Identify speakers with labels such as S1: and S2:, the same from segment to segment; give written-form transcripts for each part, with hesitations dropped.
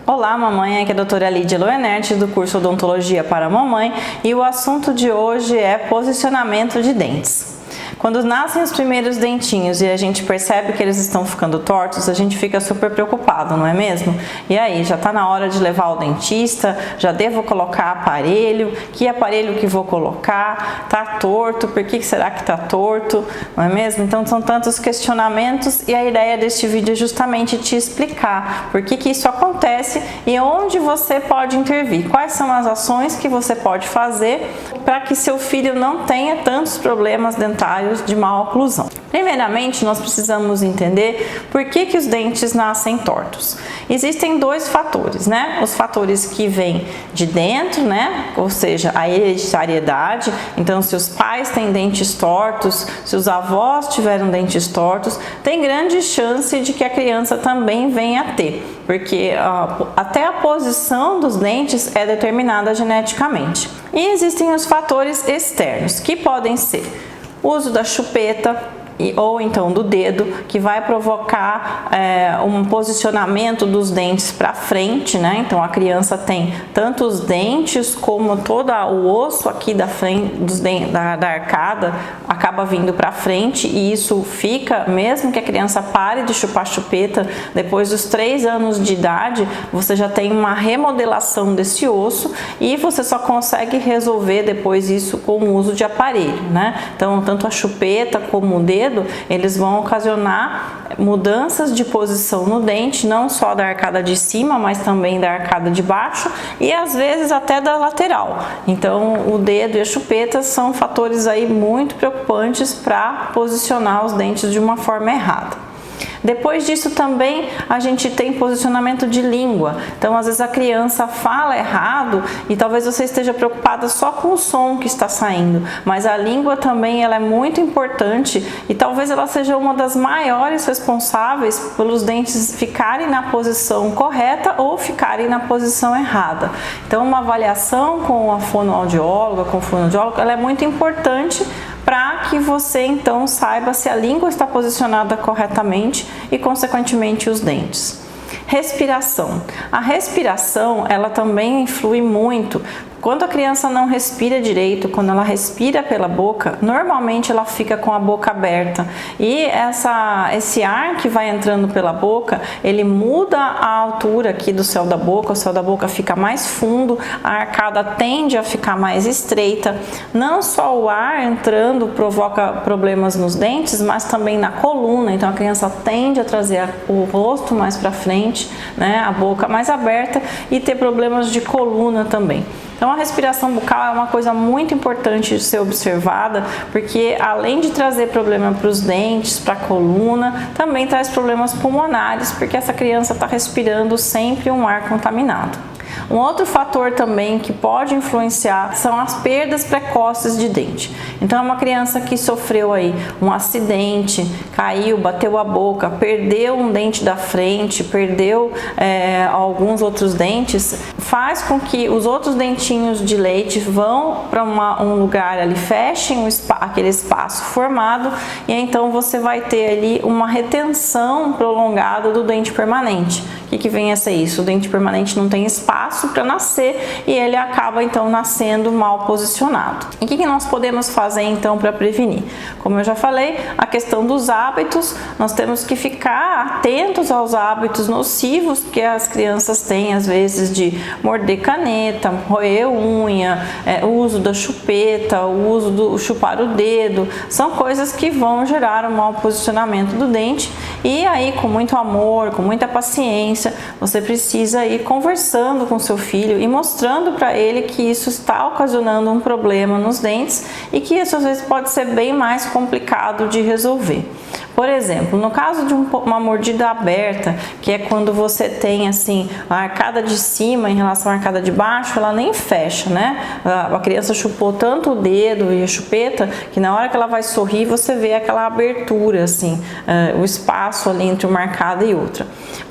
S1: Olá, mamãe, aqui é a doutora Lídia Loenert do curso Odontologia para Mamãe e o assunto de hoje é posicionamento de dentes. Quando nascem os primeiros dentinhos e a gente percebe que eles estão ficando tortos, a gente fica super preocupado, não é mesmo? E aí, já está na hora de levar ao dentista? Já devo colocar aparelho? Que aparelho que vou colocar? Tá torto? Por que será que tá torto? Não é mesmo? Então são tantos questionamentos e a ideia deste vídeo é justamente te explicar por que isso acontece e onde você pode intervir. Quais são as ações que você pode fazer para que seu filho não tenha tantos problemas dentários de má oclusão. Primeiramente, nós precisamos entender por que os dentes nascem tortos. Existem dois fatores, né? Os fatores que vêm de dentro, né? Ou seja, a hereditariedade. Então, se os pais têm dentes tortos, se os avós tiveram dentes tortos, tem grande chance de que a criança também venha a ter, porque até a posição dos dentes é determinada geneticamente. E existem os fatores externos, que podem ser o uso da chupeta ou então do dedo, que vai provocar um posicionamento dos dentes para frente, né? Então a criança tem tanto os dentes como todo o osso aqui da frente da arcada acaba vindo para frente, e isso fica, mesmo que a criança pare de chupar chupeta, depois dos 3 anos de idade, você já tem uma remodelação desse osso e você só consegue resolver depois isso com o uso de aparelho, né? Então tanto a chupeta como o dedo, eles vão ocasionar mudanças de posição no dente, não só da arcada de cima, mas também da arcada de baixo e às vezes até da lateral. Então o dedo e a chupeta são fatores aí muito preocupantes para posicionar os dentes de uma forma errada. Depois disso também a gente tem posicionamento de língua. Então às vezes a criança fala errado e talvez você esteja preocupada só com o som que está saindo, mas a língua também ela é muito importante e talvez ela seja uma das maiores responsáveis pelos dentes ficarem na posição correta ou ficarem na posição errada. Então uma avaliação com a fonoaudióloga, com o fonoaudiólogo, ela é muito importante para que você então saiba se a língua está posicionada corretamente e consequentemente os dentes. Respiração. A respiração, ela também influi muito. Quando a criança não respira direito, quando ela respira pela boca, normalmente ela fica com a boca aberta. E esse ar que vai entrando pela boca, ele muda a altura aqui do céu da boca, o céu da boca fica mais fundo, a arcada tende a ficar mais estreita. Não só o ar entrando provoca problemas nos dentes, mas também na coluna. Então a criança tende a trazer o rosto mais para frente, né, a boca mais aberta e ter problemas de coluna também. Então a respiração bucal é uma coisa muito importante de ser observada, porque além de trazer problema para os dentes, para a coluna, também traz problemas pulmonares, porque essa criança está respirando sempre um ar contaminado. Um outro fator também que pode influenciar são as perdas precoces de dente. Então, é uma criança que sofreu aí um acidente, caiu, bateu a boca, perdeu um dente da frente, perdeu alguns outros dentes, faz com que os outros dentinhos de leite vão para um lugar ali, fechem aquele espaço formado, e então você vai ter ali uma retenção prolongada do dente permanente. O que vem a ser isso? O dente permanente não tem espaço para nascer e ele acaba então nascendo mal posicionado. E o que nós podemos fazer então para prevenir? Como eu já falei, a questão dos hábitos, nós temos que ficar atentos aos hábitos nocivos que as crianças têm, às vezes, de morder caneta, roer unha, o uso da chupeta, o uso do chupar o dedo, são coisas que vão gerar um mau posicionamento do dente, e aí com muito amor, com muita paciência, você precisa ir conversando com seu filho e mostrando para ele que isso está ocasionando um problema nos dentes e que isso às vezes pode ser bem mais complicado de resolver. Por exemplo, no caso de uma mordida aberta, que é quando você tem assim a arcada de cima em relação à arcada de baixo, ela nem fecha, né? A criança chupou tanto o dedo e a chupeta que na hora que ela vai sorrir você vê aquela abertura assim, o espaço ali entre uma arcada e outra.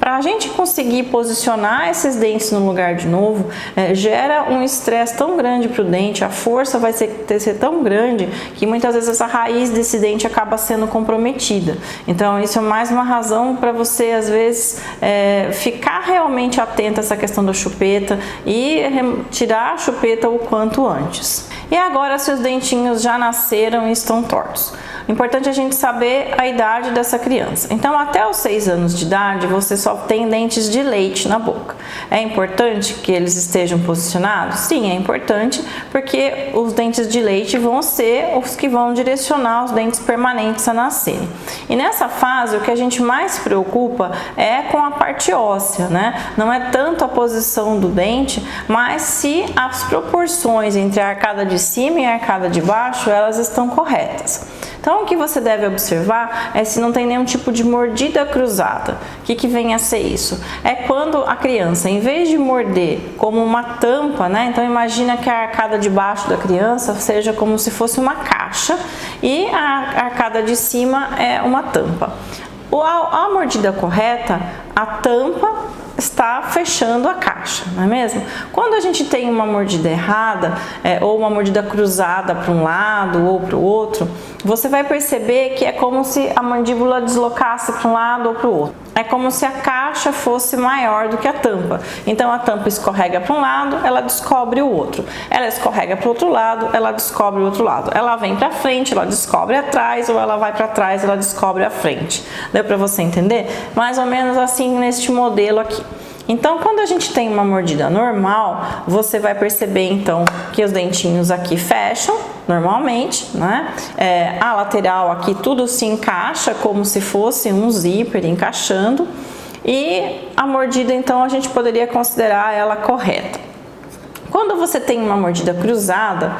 S1: para a gente conseguir posicionar esses dentes no lugar de novo, gera um estresse tão grande para o dente, a força vai ser tão grande que muitas vezes essa raiz desse dente acaba sendo comprometida. Então isso é mais uma razão para você às vezes ficar realmente atento a essa questão da chupeta e tirar a chupeta o quanto antes. E agora, se os dentinhos já nasceram e estão tortos, importante a gente saber a idade dessa criança. Então, até os 6 anos de idade, você só tem dentes de leite na boca. É importante que eles estejam posicionados? Sim, é importante, porque os dentes de leite vão ser os que vão direcionar os dentes permanentes a nascerem. E nessa fase, o que a gente mais se preocupa é com a parte óssea, né? Não é tanto a posição do dente, mas se as proporções entre a arcada de cima e a arcada de baixo, elas estão corretas. Então, o que você deve observar é se não tem nenhum tipo de mordida cruzada. O que vem a ser isso? É quando a criança, em vez de morder como uma tampa, né? Então, imagina que a arcada de baixo da criança seja como se fosse uma caixa e a arcada de cima é uma tampa. A mordida correta, a tampa está fechando a caixa, não é mesmo? Quando a gente tem uma mordida errada, ou uma mordida cruzada para um lado ou para o outro, você vai perceber que é como se a mandíbula deslocasse para um lado ou para o outro. É como se a caixa fosse maior do que a tampa. Então a tampa escorrega para um lado, ela descobre o outro. Ela escorrega para o outro lado, ela descobre o outro lado. Ela vem para frente, ela descobre atrás, ou ela vai para trás, ela descobre a frente. Deu para você entender? Mais ou menos assim neste modelo aqui. Então, quando a gente tem uma mordida normal, você vai perceber então que os dentinhos aqui fecham normalmente, né? A lateral aqui tudo se encaixa como se fosse um zíper encaixando, e a mordida então a gente poderia considerar ela correta. Quando você tem uma mordida cruzada,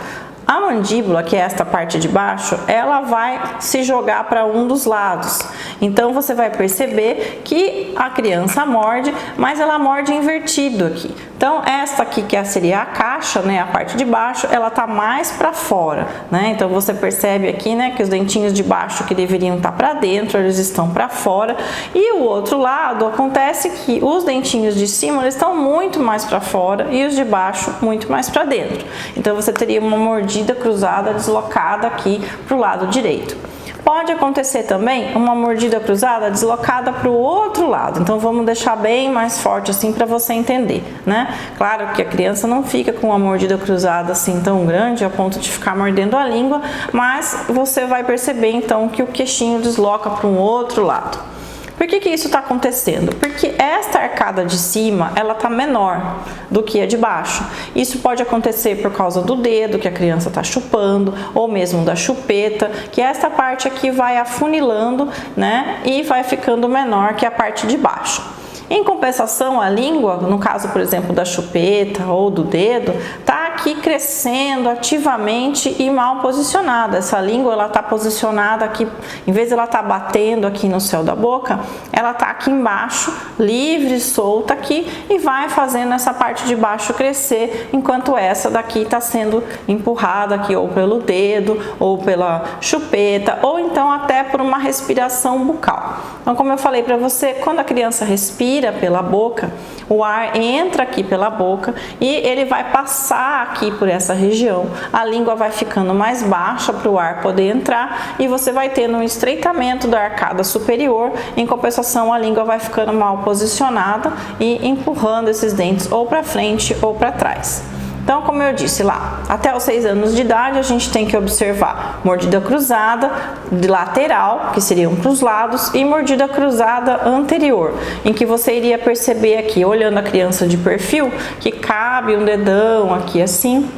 S1: a mandíbula, que é esta parte de baixo, ela vai se jogar para um dos lados. Então você vai perceber que a criança morde, mas ela morde invertido aqui. Então esta aqui que seria a caixa, né, a parte de baixo, ela tá mais para fora, né? Então você percebe aqui, né, que os dentinhos de baixo que deveriam estar para dentro, eles estão para fora. E o outro lado acontece que os dentinhos de cima eles estão muito mais para fora e os de baixo muito mais para dentro. Então você teria uma mordida cruzada deslocada aqui para o lado direito. Pode acontecer também uma mordida cruzada deslocada para o outro lado. Então vamos deixar bem mais forte assim para você entender, né? Claro que a criança não fica com uma mordida cruzada assim tão grande a ponto de ficar mordendo a língua, mas você vai perceber então que o queixinho desloca para um outro lado. Por que isso está acontecendo? Porque esta arcada de cima, ela está menor do que a de baixo. Isso pode acontecer por causa do dedo que a criança está chupando, ou mesmo da chupeta, que esta parte aqui vai afunilando, né, e vai ficando menor que a parte de baixo. Em compensação, a língua, no caso, por exemplo, da chupeta ou do dedo, está aqui crescendo ativamente e mal posicionada. Essa língua, ela está posicionada aqui, em vez de ela estar batendo aqui no céu da boca, ela está aqui embaixo, livre, solta aqui, e vai fazendo essa parte de baixo crescer, enquanto essa daqui está sendo empurrada aqui ou pelo dedo, ou pela chupeta, ou então até por uma respiração bucal. Então, como eu falei para você, quando a criança respira pela boca, o ar entra aqui pela boca e ele vai passar aqui por essa região. A língua vai ficando mais baixa para o ar poder entrar e você vai tendo um estreitamento da arcada superior. Em compensação, a língua vai ficando mal posicionada e empurrando esses dentes ou para frente ou para trás. Então, como eu disse lá, até os 6 anos de idade a gente tem que observar mordida cruzada de lateral, que seriam para os lados, e mordida cruzada anterior, em que você iria perceber aqui, olhando a criança de perfil, que cabe um dedão aqui assim,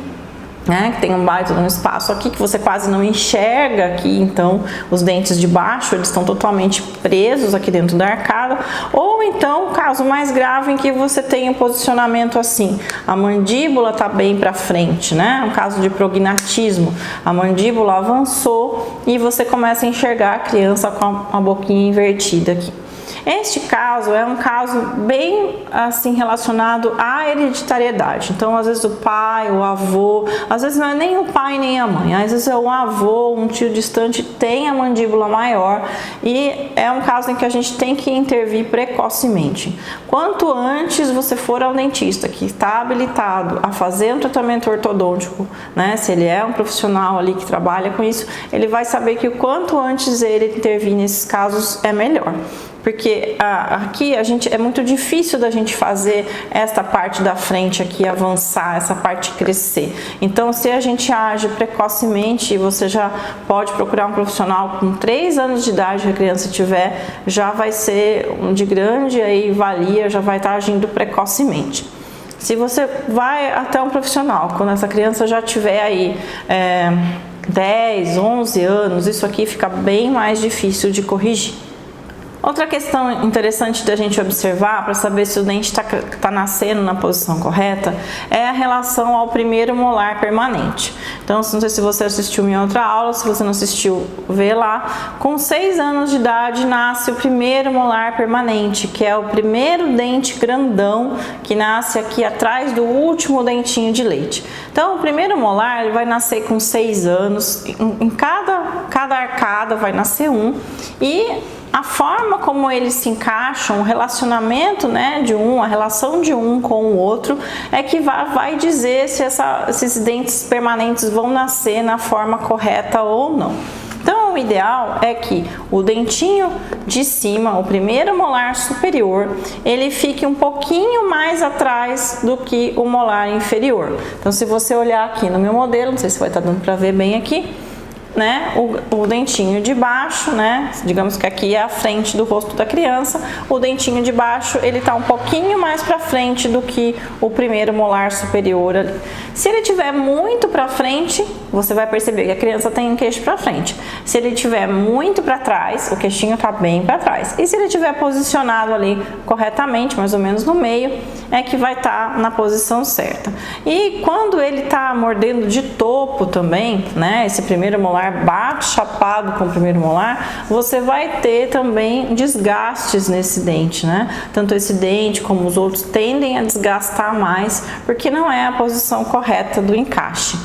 S1: né, que tem um baita de um espaço aqui que você quase não enxerga aqui, então os dentes de baixo eles estão totalmente presos aqui dentro da arcada, ou então caso mais grave em que você tem um posicionamento assim, a mandíbula está bem para frente, né, um caso de prognatismo, a mandíbula avançou e você começa a enxergar a criança com a boquinha invertida aqui. Este caso é um caso bem assim relacionado à hereditariedade. Então, às vezes o pai, o avô, às vezes não é nem o pai nem a mãe, às vezes é um avô, um tio distante tem a mandíbula maior e é um caso em que a gente tem que intervir precocemente. Quanto antes você for ao dentista que está habilitado a fazer um tratamento ortodôntico, né, se ele é um profissional ali que trabalha com isso, ele vai saber que o quanto antes ele intervir nesses casos é melhor. Porque aqui é muito difícil da gente fazer esta parte da frente aqui avançar, essa parte crescer. Então, se a gente age precocemente, você já pode procurar um profissional com 3 anos de idade que a criança tiver, já vai ser de grande aí valia, já vai estar agindo precocemente. Se você vai até um profissional, quando essa criança já tiver aí 10, 11 anos, isso aqui fica bem mais difícil de corrigir. Outra questão interessante da gente observar para saber se o dente está nascendo na posição correta é a relação ao primeiro molar permanente. Então, não sei se você assistiu minha outra aula, se você não assistiu, vê lá. Com 6 anos de idade nasce o primeiro molar permanente, que é o primeiro dente grandão que nasce aqui atrás do último dentinho de leite. Então, o primeiro molar ele vai nascer com 6 anos, em cada arcada vai nascer um e a forma como eles se encaixam, o relacionamento, né, a relação de um com o outro é que vai dizer se esses dentes permanentes vão nascer na forma correta ou não. Então, o ideal é que o dentinho de cima, o primeiro molar superior, ele fique um pouquinho mais atrás do que o molar inferior. Então, se você olhar aqui no meu modelo, não sei se vai estar dando para ver bem aqui, né, o dentinho de baixo, né, digamos que aqui é a frente do rosto da criança, o dentinho de baixo ele está um pouquinho mais para frente do que o primeiro molar superior ali. Se ele tiver muito para frente, você vai perceber que a criança tem um queixo para frente. Se ele tiver muito para trás, o queixinho está bem para trás. E se ele tiver posicionado ali corretamente, mais ou menos no meio, é que vai estar na posição certa. E quando ele está mordendo de topo também, né, esse primeiro molar bate chapado com o primeiro molar, você vai ter também desgastes nesse dente, né? Tanto esse dente como os outros tendem a desgastar mais, porque não é a posição correta do encaixe.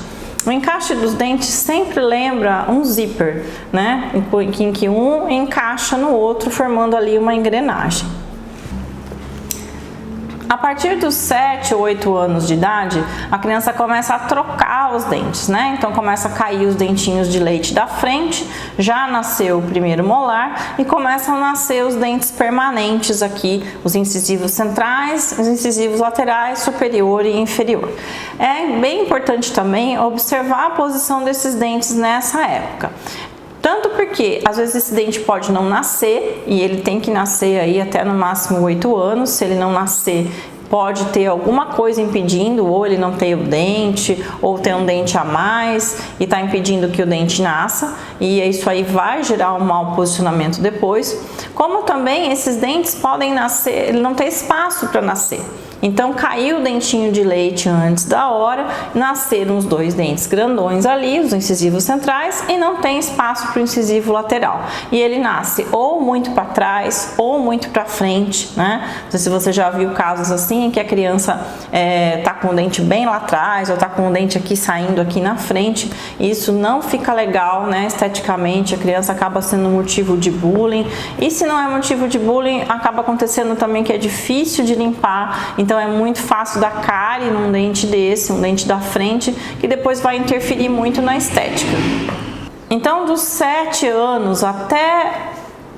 S1: O encaixe dos dentes sempre lembra um zíper, né? Em que um encaixa no outro, formando ali uma engrenagem. A partir dos 7 ou 8 anos de idade, a criança começa a trocar os dentes, né? Então começa a cair os dentinhos de leite da frente, já nasceu o primeiro molar e começam a nascer os dentes permanentes aqui, os incisivos centrais, os incisivos laterais, superior e inferior. É bem importante também observar a posição desses dentes nessa época. Tanto porque, às vezes, esse dente pode não nascer, e ele tem que nascer aí até no máximo 8 anos. Se ele não nascer, pode ter alguma coisa impedindo, ou ele não tem o dente, ou tem um dente a mais, e está impedindo que o dente nasça, e isso aí vai gerar um mau posicionamento depois. Como também esses dentes podem nascer, ele não tem espaço para nascer. Então, caiu o dentinho de leite antes da hora, nasceram os 2 dentes grandões ali, os incisivos centrais, e não tem espaço para o incisivo lateral. E ele nasce ou muito para trás ou muito para frente, né? Não sei se você já viu casos assim, em que a criança tá com o dente bem lá atrás, ou tá com o dente aqui saindo aqui na frente. Isso não fica legal, né? Esteticamente, a criança acaba sendo motivo de bullying. E se não é motivo de bullying, acaba acontecendo também que é difícil de limpar. Então, é muito fácil dar cárie num dente desse, um dente da frente, que depois vai interferir muito na estética. Então, dos 7 anos até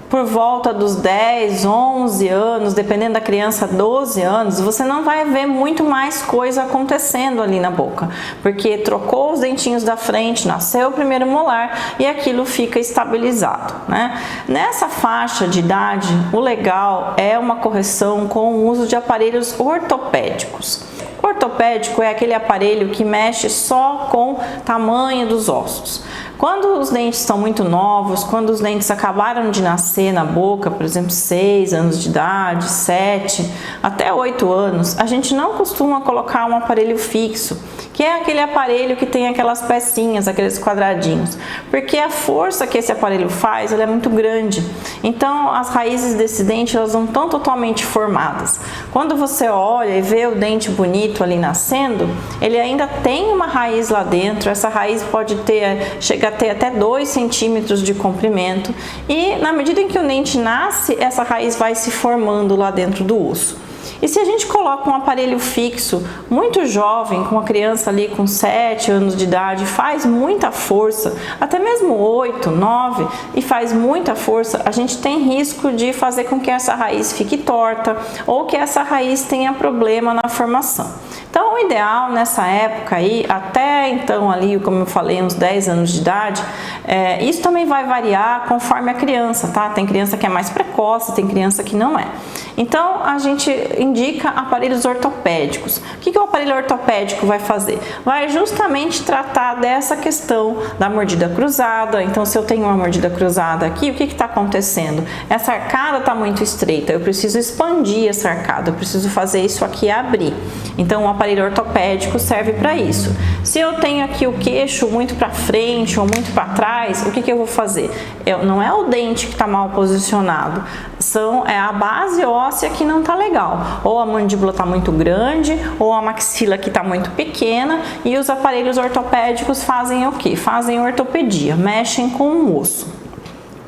S1: por volta dos 10, 11 anos, dependendo da criança, 12 anos, você não vai ver muito mais coisa acontecendo ali na boca, porque trocou os dentinhos da frente, nasceu o primeiro molar e aquilo fica estabilizado, né? Nessa faixa de idade, o legal é uma correção com o uso de aparelhos ortopédicos. Ortopédico é aquele aparelho que mexe só com o tamanho dos ossos. Quando os dentes estão muito novos, quando os dentes acabaram de nascer na boca, por exemplo, 6 anos de idade, 7, até 8 anos, a gente não costuma colocar um aparelho fixo, que é aquele aparelho que tem aquelas pecinhas, aqueles quadradinhos, porque a força que esse aparelho faz, ela é muito grande. Então, as raízes desse dente, elas não estão totalmente formadas. Quando você olha e vê o dente bonito ali nascendo, ele ainda tem uma raiz lá dentro. Essa raiz pode chegar a ter até 2 centímetros de comprimento, e na medida em que o dente nasce, essa raiz vai se formando lá dentro do osso. E se a gente coloca um aparelho fixo muito jovem, com uma criança ali com 7 anos de idade, faz muita força, até mesmo 8, 9, e faz muita força, a gente tem risco de fazer com que essa raiz fique torta ou que essa raiz tenha problema na formação. Então, o ideal nessa época aí, até então ali, como eu falei, uns 10 anos de idade, isso também vai variar conforme a criança, tá? Tem criança que é mais precoce, tem criança que não é. Então, a gente indica aparelhos ortopédicos. O que o aparelho ortopédico vai fazer? Vai justamente tratar dessa questão da mordida cruzada. Então, se eu tenho uma mordida cruzada aqui, o que está acontecendo? Essa arcada está muito estreita, eu preciso expandir essa arcada, eu preciso fazer isso aqui abrir. Então, o aparelho ortopédico serve para isso. Se eu tenho aqui o queixo muito para frente ou muito para trás, o que eu vou fazer? Não é o dente que está mal posicionado, é a base óssea que não está legal. Ou a mandíbula está muito grande, ou a maxila que está muito pequena, e os aparelhos ortopédicos fazem o quê? Fazem ortopedia, mexem com o osso.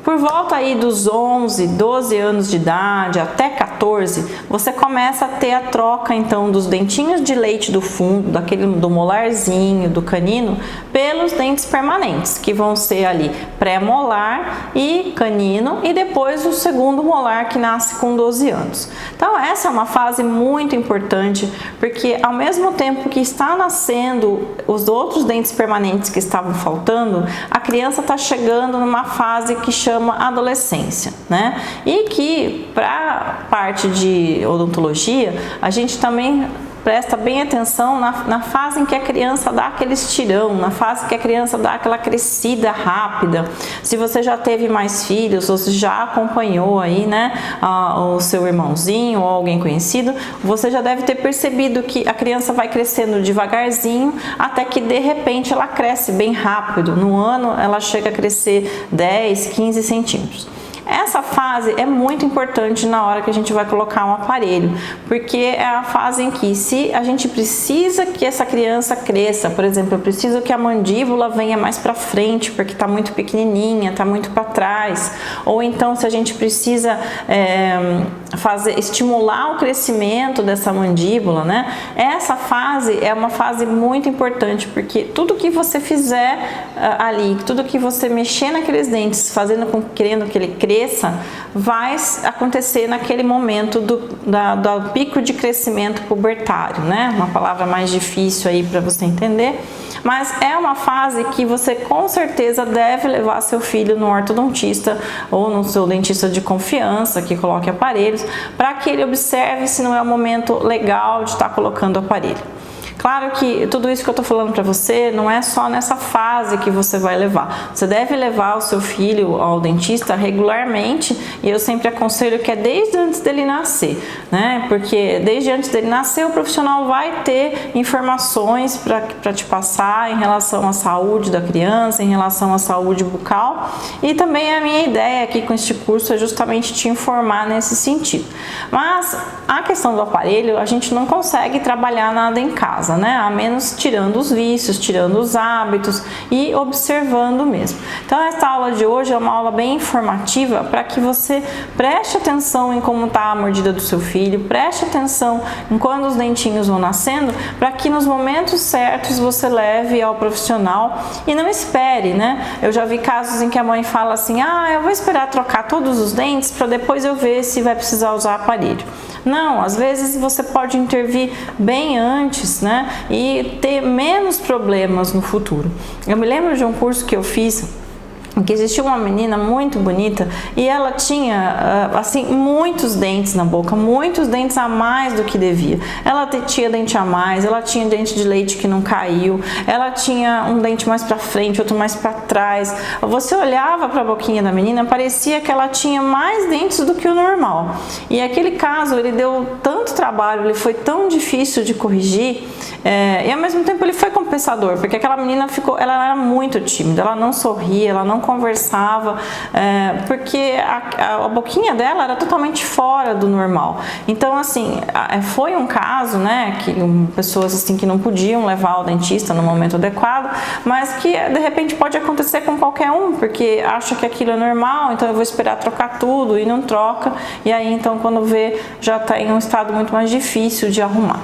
S1: Por volta aí dos 11, 12 anos de idade até 14, você começa a ter a troca então dos dentinhos de leite do fundo, do molarzinho, do canino, pelos dentes permanentes, que vão ser ali pré-molar e canino, e depois o segundo molar, que nasce com 12 anos. Então essa é uma fase muito importante, porque ao mesmo tempo que está nascendo os outros dentes permanentes que estavam faltando, a criança está chegando numa fase que chama adolescência, né? E que para a parte de odontologia, a gente também presta bem atenção na fase em que a criança dá aquele estirão, na fase que a criança dá aquela crescida rápida. Se você já teve mais filhos, ou se já acompanhou aí, né, o seu irmãozinho ou alguém conhecido, você já deve ter percebido que a criança vai crescendo devagarzinho, até que de repente ela cresce bem rápido. No ano ela chega a crescer 10, 15 centímetros. Essa fase é muito importante na hora que a gente vai colocar um aparelho, porque é a fase em que, se a gente precisa que essa criança cresça, por exemplo, eu preciso que a mandíbula venha mais para frente, porque está muito pequenininha, está muito para trás, ou então se a gente precisa estimular o crescimento dessa mandíbula, né? Essa fase é uma fase muito importante, porque tudo que você fizer ali, tudo que você mexer naqueles dentes, querendo que ele cresça, vai acontecer naquele momento do pico de crescimento pubertário, né? Uma palavra mais difícil aí para você entender, mas é uma fase que você com certeza deve levar seu filho no ortodontista ou no seu dentista de confiança que coloque aparelhos, para que ele observe se não é o momento legal de estar colocando o aparelho. Claro que tudo isso que eu estou falando para você não é só nessa fase que você vai levar. Você deve levar o seu filho ao dentista regularmente, e eu sempre aconselho que é desde antes dele nascer, né? Porque desde antes dele nascer o profissional vai ter informações para te passar em relação à saúde da criança, em relação à saúde bucal, e também a minha ideia aqui com este curso é justamente te informar nesse sentido. Mas a questão do aparelho, a gente não consegue trabalhar nada em casa, né? A menos tirando os vícios, tirando os hábitos e observando mesmo. Então esta aula de hoje é uma aula bem informativa para que você preste atenção em como está a mordida do seu filho, preste atenção em quando os dentinhos vão nascendo, para que nos momentos certos você leve ao profissional e não espere, né? Eu já vi casos em que a mãe fala assim: eu vou esperar trocar todos os dentes para depois eu ver se vai precisar usar aparelho. Não, às vezes você pode intervir bem antes, né, e ter menos problemas no futuro. Eu me lembro de um curso que eu fiz que existia uma menina muito bonita e ela tinha, assim, muitos dentes na boca, muitos dentes a mais do que devia. Ela tinha dente a mais, ela tinha dente de leite que não caiu, ela tinha um dente mais para frente, outro mais para trás. Você olhava para a boquinha da menina, parecia que ela tinha mais dentes do que o normal. E aquele caso, ele deu tanto trabalho, ele foi tão difícil de corrigir, e ao mesmo tempo ele foi compensador, porque aquela menina ela era muito tímida, ela não sorria, ela não conversava, porque a boquinha dela era totalmente fora do normal. Então, assim, foi um caso, né, que pessoas assim que não podiam levar ao dentista no momento adequado, mas que de repente pode acontecer com qualquer um, porque acha que aquilo é normal, então eu vou esperar trocar tudo e não troca, e aí então quando vê já está em um estado muito mais difícil de arrumar.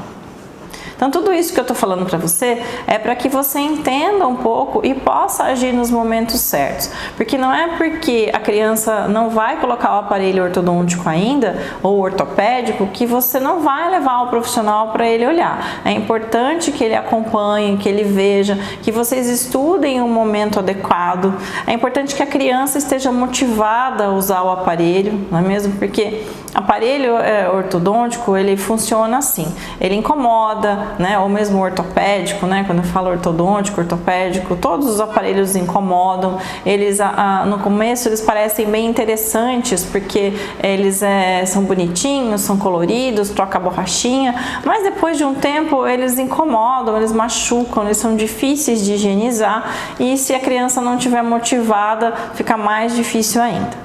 S1: Então tudo isso que eu estou falando para você é para que você entenda um pouco e possa agir nos momentos certos, porque não é porque a criança não vai colocar o aparelho ortodôntico ainda ou ortopédico que você não vai levar o profissional para ele olhar. É importante que ele acompanhe, que ele veja, que vocês estudem o momento adequado. É importante que a criança esteja motivada a usar o aparelho, não é mesmo? Porque aparelho ortodôntico, ele funciona assim, ele incomoda, né? Ou mesmo ortopédico, né? Quando eu falo ortodôntico, ortopédico, todos os aparelhos incomodam. Eles no começo eles parecem bem interessantes porque eles são bonitinhos, são coloridos, troca a borrachinha, mas depois de um tempo eles incomodam, eles machucam, eles são difíceis de higienizar e se a criança não estiver motivada, fica mais difícil ainda.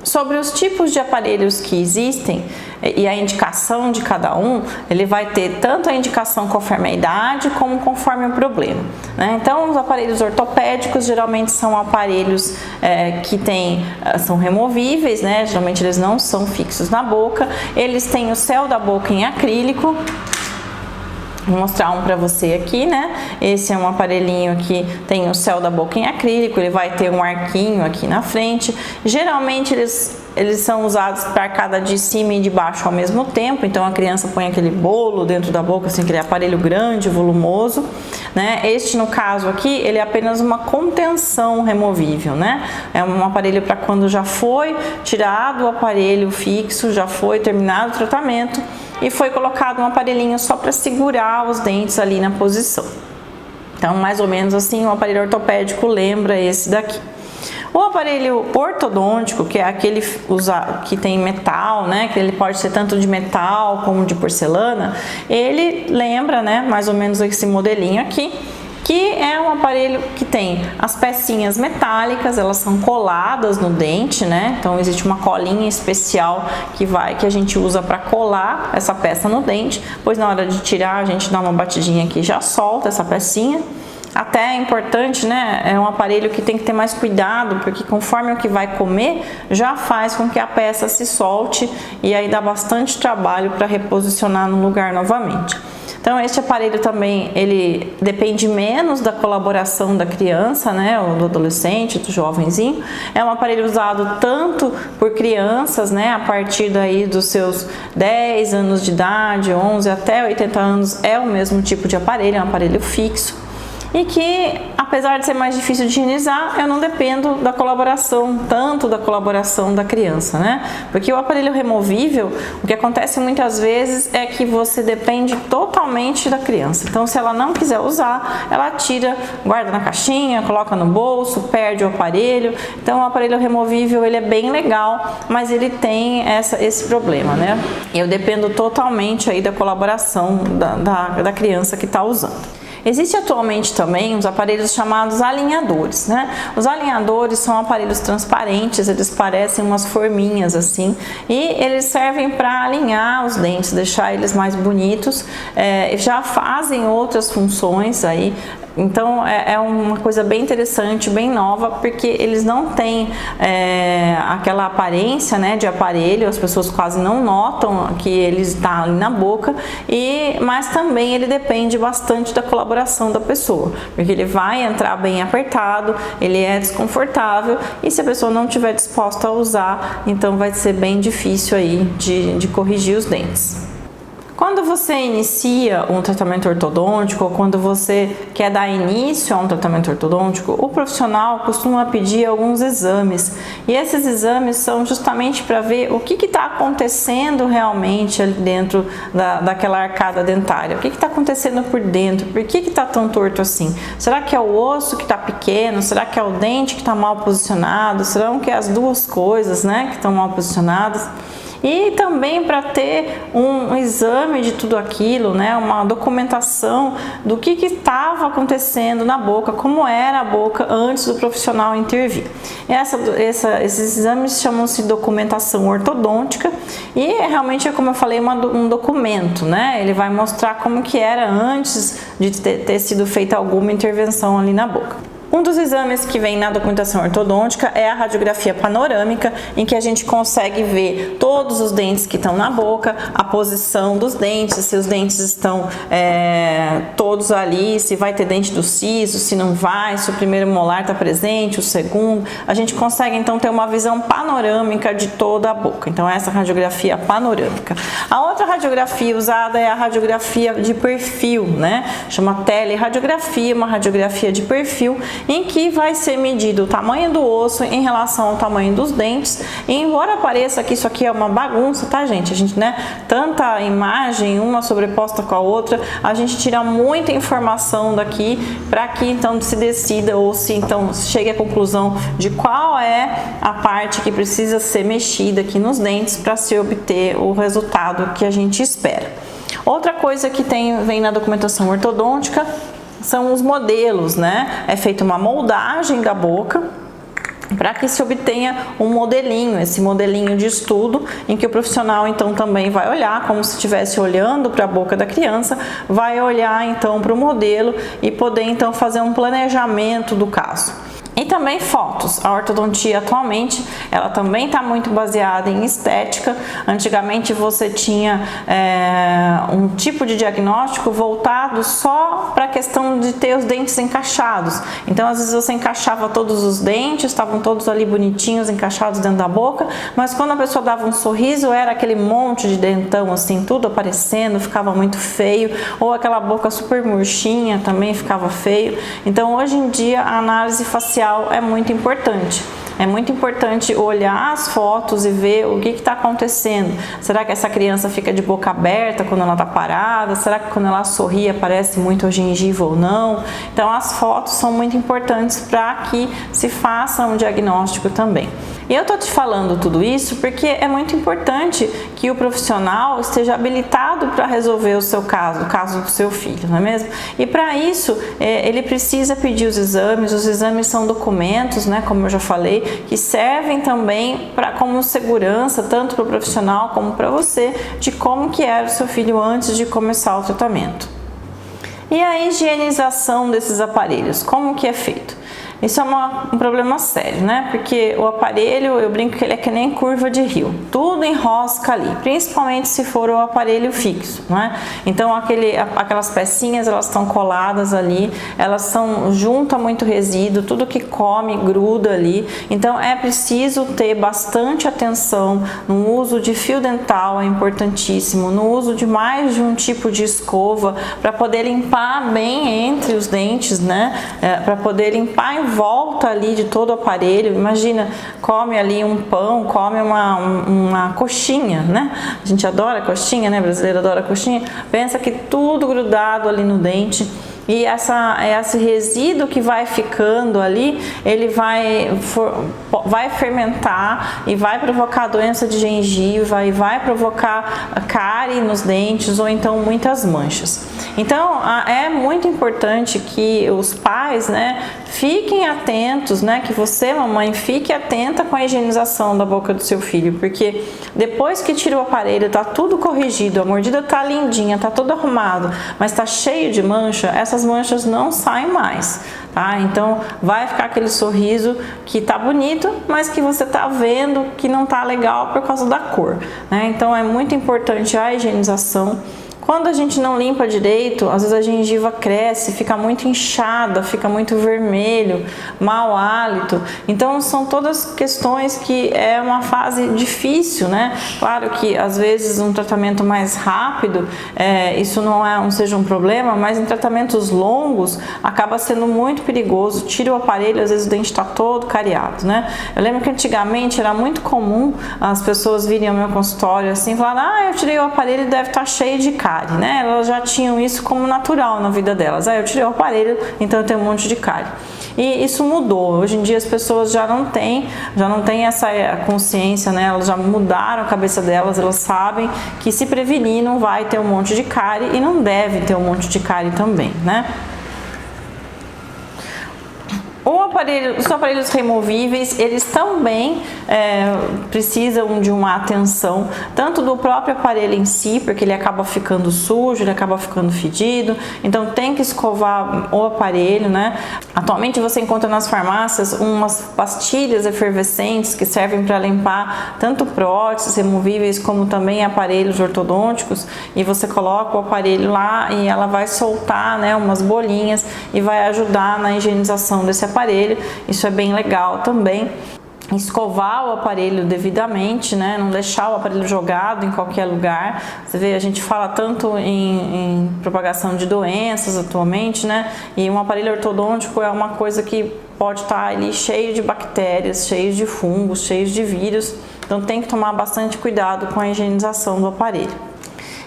S1: Sobre os tipos de aparelhos que existem e a indicação de cada um, ele vai ter tanto a indicação conforme a idade como conforme o problema, né? Então, os aparelhos ortopédicos geralmente são aparelhos que são removíveis, né? Geralmente eles não são fixos na boca, eles têm o céu da boca em acrílico. Vou mostrar um para você aqui, né? Esse é um aparelhinho que tem o céu da boca em acrílico, ele vai ter um arquinho aqui na frente. Geralmente eles são usados para arcada de cima e de baixo ao mesmo tempo, então a criança põe aquele bolo dentro da boca, assim, aquele aparelho grande, volumoso, né? Este, no caso aqui, ele é apenas uma contenção removível, né? É um aparelho para quando já foi tirado o aparelho fixo, já foi terminado o tratamento e foi colocado um aparelhinho só para segurar os dentes ali na posição. Então, mais ou menos assim, o aparelho ortopédico lembra esse daqui. O aparelho ortodôntico, que é aquele que tem metal, né, que ele pode ser tanto de metal como de porcelana, ele lembra, né, mais ou menos esse modelinho aqui, que é um aparelho que tem as pecinhas metálicas, elas são coladas no dente, né? Então existe uma colinha especial que a gente usa para colar essa peça no dente, pois na hora de tirar a gente dá uma batidinha aqui e já solta essa pecinha. Até é importante, né? É um aparelho que tem que ter mais cuidado, porque conforme o que vai comer, já faz com que a peça se solte e aí dá bastante trabalho para reposicionar no lugar novamente. Então, este aparelho também, ele depende menos da colaboração da criança, né, ou do adolescente, do jovenzinho. É um aparelho usado tanto por crianças, né, a partir daí dos seus 10 anos de idade, 11 até 80 anos, é o mesmo tipo de aparelho, é um aparelho fixo. E que, apesar de ser mais difícil de higienizar, eu não dependo da colaboração, tanto da colaboração da criança, né? Porque o aparelho removível, o que acontece muitas vezes é que você depende totalmente da criança. Então, se ela não quiser usar, ela tira, guarda na caixinha, coloca no bolso, perde o aparelho. Então, o aparelho removível, ele é bem legal, mas ele tem esse problema, né? Eu dependo totalmente aí da colaboração da criança que está usando. Existe atualmente também os aparelhos chamados alinhadores, né? Os alinhadores são aparelhos transparentes, eles parecem umas forminhas assim, e eles servem para alinhar os dentes, deixar eles mais bonitos, já fazem outras funções aí. Então é uma coisa bem interessante, bem nova, porque eles não têm aquela aparência, né, de aparelho, as pessoas quase não notam que ele está ali na boca, mas também ele depende bastante da colaboração da pessoa, porque ele vai entrar bem apertado, ele é desconfortável e se a pessoa não estiver disposta a usar, então vai ser bem difícil aí de corrigir os dentes. Quando você inicia um tratamento ortodôntico ou quando você quer dar início a um tratamento ortodôntico, o profissional costuma pedir alguns exames. E esses exames são justamente para ver o que está acontecendo realmente ali dentro daquela arcada dentária. O que está acontecendo por dentro? Por que está tão torto assim? Será que é o osso que está pequeno? Será que é o dente que está mal posicionado? Será que é as duas coisas, né, que estão mal posicionadas? E também para ter um exame de tudo aquilo, né, uma documentação do que estava acontecendo na boca, como era a boca antes do profissional intervir. Esses exames chamam-se documentação ortodôntica e realmente, como eu falei, um documento, né? Ele vai mostrar como que era antes de ter sido feita alguma intervenção ali na boca. Um dos exames que vem na documentação ortodôntica é a radiografia panorâmica, em que a gente consegue ver todos os dentes que estão na boca, a posição dos dentes, se os dentes estão todos ali, se vai ter dente do siso, se não vai, se o primeiro molar está presente, o segundo. A gente consegue então ter uma visão panorâmica de toda a boca. Então essa radiografia panorâmica. A outra radiografia usada é a radiografia de perfil, né? Chama teleradiografia, uma radiografia de perfil, em que vai ser medido o tamanho do osso em relação ao tamanho dos dentes. E embora pareça que isso aqui é uma bagunça, tá, gente? A gente, né, tanta imagem, uma sobreposta com a outra, a gente tira muita informação daqui para que então se decida ou se então chegue à conclusão de qual é a parte que precisa ser mexida aqui nos dentes para se obter o resultado que a gente espera. Outra coisa que vem na documentação ortodôntica são os modelos, né? É feita uma moldagem da boca para que se obtenha um modelinho, esse modelinho de estudo, em que o profissional então também vai olhar, como se estivesse olhando para a boca da criança, vai olhar então para o modelo e poder então fazer um planejamento do caso. E também fotos. A ortodontia atualmente, ela também está muito baseada em estética. Antigamente você tinha um tipo de diagnóstico voltado só para a questão de ter os dentes encaixados. Então às vezes você encaixava todos os dentes, estavam todos ali bonitinhos, encaixados dentro da boca, mas quando a pessoa dava um sorriso era aquele monte de dentão assim, tudo aparecendo, ficava muito feio, ou aquela boca super murchinha também ficava feio. Então hoje em dia a análise facial é muito importante. É muito importante olhar as fotos e ver o que está acontecendo. Será que essa criança fica de boca aberta quando ela está parada? Será que quando ela sorri aparece muito a gengiva ou não? Então as fotos são muito importantes para que se faça um diagnóstico também. E eu estou te falando tudo isso porque é muito importante que o profissional esteja habilitado para resolver o seu caso, o caso do seu filho, não é mesmo? E para isso ele precisa pedir os exames são documentos, né, como eu já falei, que servem também como segurança, tanto para o profissional como para você, de como que era o seu filho antes de começar o tratamento. E a higienização desses aparelhos, como que é feito? Isso é um problema sério, né? Porque o aparelho, eu brinco que ele é que nem curva de rio. Tudo enrosca ali, principalmente se for o aparelho fixo, né? Então aquelas pecinhas, elas estão coladas ali, elas juntam muito resíduo, tudo que come gruda ali. Então é preciso ter bastante atenção no uso de fio dental, é importantíssimo, no uso de mais de um tipo de escova para poder limpar bem entre os dentes, né? Para poder limpar em volta ali de todo o aparelho. Imagina, come ali um pão, come uma coxinha, né? A gente adora coxinha, né? Brasileiro adora coxinha. Pensa que tudo grudado ali no dente. E esse resíduo que vai ficando ali, ele vai fermentar e vai provocar doença de gengiva e vai provocar cárie nos dentes ou então muitas manchas. Então é muito importante que os pais, né, fiquem atentos, né, que você, mamãe, fique atenta com a higienização da boca do seu filho, porque depois que tira o aparelho, tá tudo corrigido, a mordida tá lindinha, tá tudo arrumado, mas tá cheio de mancha, essas manchas não saem mais, tá? Então vai ficar aquele sorriso que tá bonito, mas que você tá vendo que não tá legal por causa da cor, né? Então é muito importante a higienização. Quando a gente não limpa direito, às vezes a gengiva cresce, fica muito inchada, fica muito vermelho, mau hálito. Então são todas questões que é uma fase difícil, né? Claro que às vezes um tratamento mais rápido, isso não seja um problema, mas em tratamentos longos acaba sendo muito perigoso. Tira o aparelho, às vezes o dente está todo cariado, né? Eu lembro que antigamente era muito comum as pessoas virem ao meu consultório assim, falar: eu tirei o aparelho e deve estar cheio de cárie. Né? Elas já tinham isso como natural na vida delas. Eu tirei o aparelho, então eu tenho um monte de cárie. E isso mudou. Hoje em dia as pessoas já não têm essa consciência, né? Elas já mudaram a cabeça delas, elas sabem que se prevenir não vai ter um monte de cárie e não deve ter um monte de cárie também, né? Os aparelhos removíveis, eles também precisam de uma atenção, tanto do próprio aparelho em si, porque ele acaba ficando sujo, ele acaba ficando fedido, então tem que escovar o aparelho, né? Atualmente você encontra nas farmácias umas pastilhas efervescentes que servem para limpar tanto próteses removíveis como também aparelhos ortodônticos, e você coloca o aparelho lá e ela vai soltar, né, umas bolinhas e vai ajudar na higienização desse aparelho. Isso é bem legal também. Escovar o aparelho devidamente, né? Não deixar o aparelho jogado em qualquer lugar. Você vê, a gente fala tanto em propagação de doenças atualmente, né? E um aparelho ortodôntico é uma coisa que pode estar ali cheio de bactérias, cheio de fungos, cheio de vírus. Então tem que tomar bastante cuidado com a higienização do aparelho.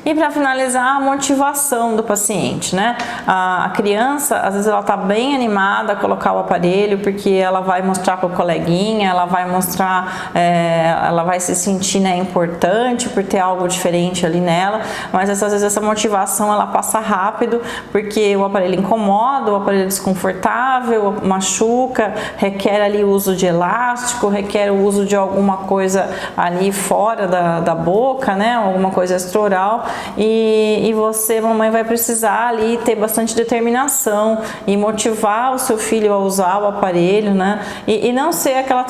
S1: E para finalizar, a motivação do paciente, né? A criança, às vezes ela está bem animada a colocar o aparelho, porque ela vai mostrar para o coleguinha, ela vai mostrar, ela vai se sentir, né, importante por ter algo diferente ali nela, mas às vezes essa motivação ela passa rápido, porque o aparelho incomoda, o aparelho é desconfortável, machuca, requer ali o uso de elástico, requer o uso de alguma coisa ali fora da boca, né? Alguma coisa extraoral. E você, mamãe, vai precisar ali ter bastante determinação e motivar o seu filho a usar o aparelho, né? E não ser aquela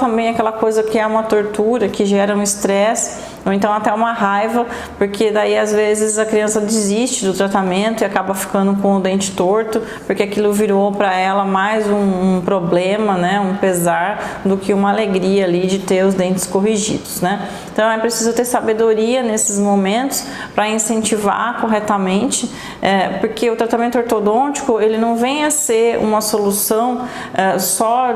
S1: coisa que é uma tortura, que gera um estresse, ou então até uma raiva, porque daí às vezes a criança desiste do tratamento e acaba ficando com o dente torto, porque aquilo virou para ela mais um problema, né? Um pesar, do que uma alegria ali de ter os dentes corrigidos, né? Então é preciso ter sabedoria nesses momentos para incentivar corretamente, porque o tratamento ortodôntico ele não vem a ser uma solução só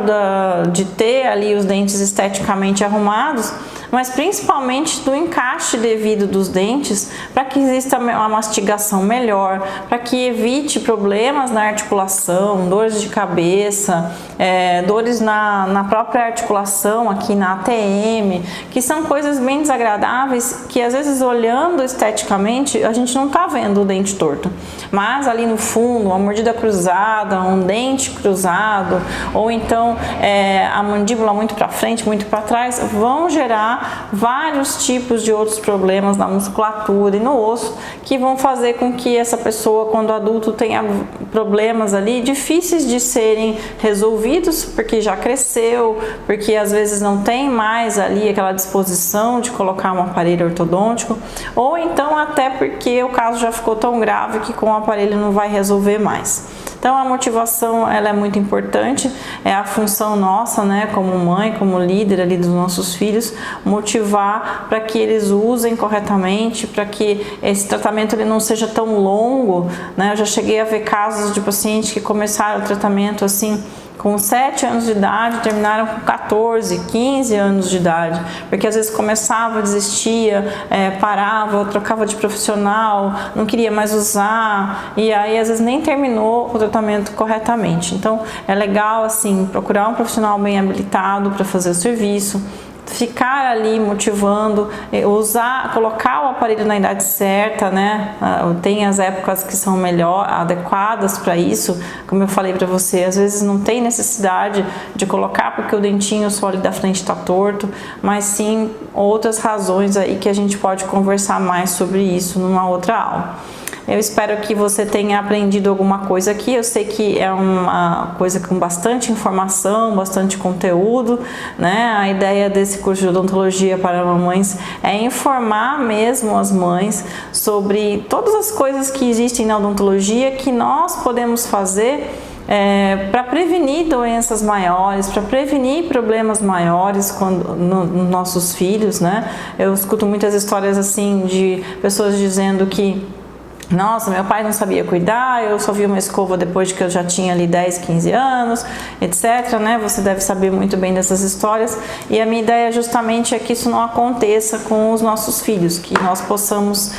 S1: de ter ali os dentes esteticamente arrumados, mas principalmente do encaixe devido dos dentes, para que exista uma mastigação melhor, para que evite problemas na articulação, dores de cabeça, dores na própria articulação, aqui na ATM, que são coisas bem desagradáveis, que às vezes olhando esteticamente a gente não está vendo o dente torto, mas ali no fundo, uma mordida cruzada, um dente cruzado, ou então a mandíbula muito para frente, muito para trás, vão gerar vários tipos de outros problemas na musculatura e no osso, que vão fazer com que essa pessoa, quando adulto, tenha problemas ali difíceis de serem resolvidos, porque já cresceu, porque às vezes não tem mais ali aquela disposição de colocar um aparelho ortodôntico, ou então até porque o caso já ficou tão grave que com o aparelho não vai resolver mais. Então a motivação ela é muito importante, é a função nossa, né, como mãe, como líder ali dos nossos filhos, motivar para que eles usem corretamente, para que esse tratamento ele não seja tão longo, né? Eu já cheguei a ver casos de pacientes que começaram o tratamento assim com 7 anos de idade, terminaram com 14, 15 anos de idade, porque às vezes começava, desistia, parava, trocava de profissional, não queria mais usar, e aí às vezes nem terminou o tratamento corretamente. Então é legal assim procurar um profissional bem habilitado para fazer o serviço, ficar ali motivando, colocar o aparelho na idade certa, né? Tem as épocas que são adequadas para isso, como eu falei para você, às vezes não tem necessidade de colocar porque o dentinho só ali da frente está torto, mas sim outras razões aí que a gente pode conversar mais sobre isso numa outra aula. Eu espero que você tenha aprendido alguma coisa aqui. Eu sei que é uma coisa com bastante informação, bastante conteúdo, né? A ideia desse curso de odontologia para mamães é informar mesmo as mães sobre todas as coisas que existem na odontologia que nós podemos fazer para prevenir doenças maiores, para prevenir problemas maiores nos nossos filhos, né? Eu escuto muitas histórias assim de pessoas dizendo que nossa, meu pai não sabia cuidar, eu só vi uma escova depois de que eu já tinha ali 10, 15 anos, etc, né? Você deve saber muito bem dessas histórias. E a minha ideia justamente é que isso não aconteça com os nossos filhos, que nós possamos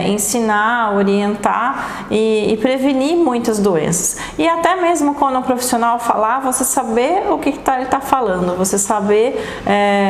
S1: ensinar, orientar e prevenir muitas doenças. E até mesmo quando um profissional falar, você saber o que ele está falando, você saber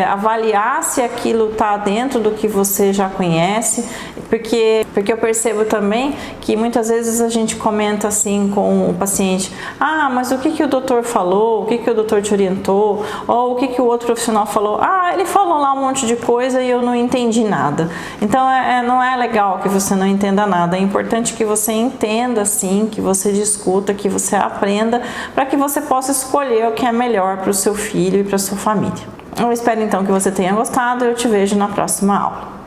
S1: avaliar se aquilo está dentro do que você já conhece, porque eu percebo também que muitas vezes a gente comenta assim com o paciente, ah, mas o que o doutor falou, o que o doutor te orientou, ou o que o outro profissional falou, ah, ele falou lá um monte de coisa e eu não entendi nada. Então não é legal que você não entenda nada, é importante que você entenda sim, que você discuta, que você aprenda, para que você possa escolher o que é melhor para o seu filho e para a sua família. Eu espero então que você tenha gostado e eu te vejo na próxima aula.